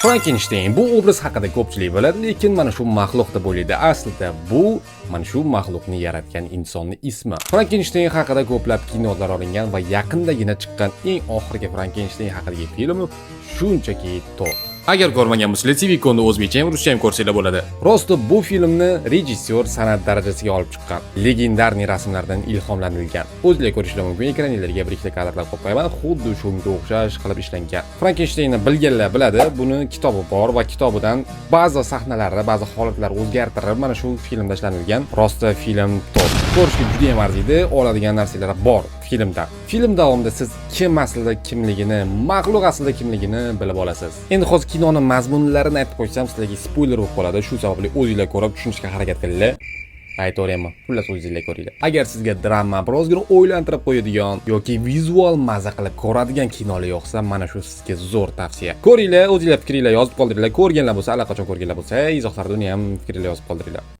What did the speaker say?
Frankenstein bu obraz haqida ko'pchilik biladi, lekin mana shu maxluq deb o'ylaydi. Aslida bu mana shu maxluqni yaratgan insonning ismi. Frankenstein haqida ko'plab kinolar olingan va yaqindagina chiqqan eng oxirgi Frankenstein haqidagi film shunchaki to'q. Agar ko'rmagan bo'lsangiz, TV-konda o'zbekcha ham ruscha ham ko'rsanglar bo'ladi. Rosti bu filmni rejissyor san'at darajasiga olib chiqqan, legendarniy rasmlardan ilhomlanilgan. O'zingizlar ko'rishingiz mumkin, ekraningizga bir ikkita kadrlar qo'yib qo'yaman, xuddi shunga o'xshash qilib ishlangan. Frankensteinni bilganlar biladi, buni kitobi bor va kitobidan ba'zi sahnalarni, ba'zi holatlar o'zgartirib mana shu filmda ishlanilgan. Rosti film top. Ko'rishga juda ham arziydi, oladigan narsalar bor filmda. Film davomida siz kim aslida kimligini, maxluq aslida kimligini bilib olasiz. Endi hozir kinoning mazmunlarini aytib qo'ysam, sizlarga spoiler bo'lib qoladi. Shu sababli o'zingizlar ko'rib tushunishga harakat qilinglar. Aytaverayman, xullas o'zingizlar ko'ringlar. Agar sizga drama, birozgina o'ylantirib qo'yadigan yoki vizual maza qilib ko'radigan kinolar yoqsa, mana shu sizga zo'r tavsiya. Ko'ringlar, o'zingizlar fikringlarni yozib qoldiringlar. Ko'rganlar bo'lsa, allaqachon ko'rganlar bo'lsa, izohlarda uni ham fikringlarni yozib qoldiringlar.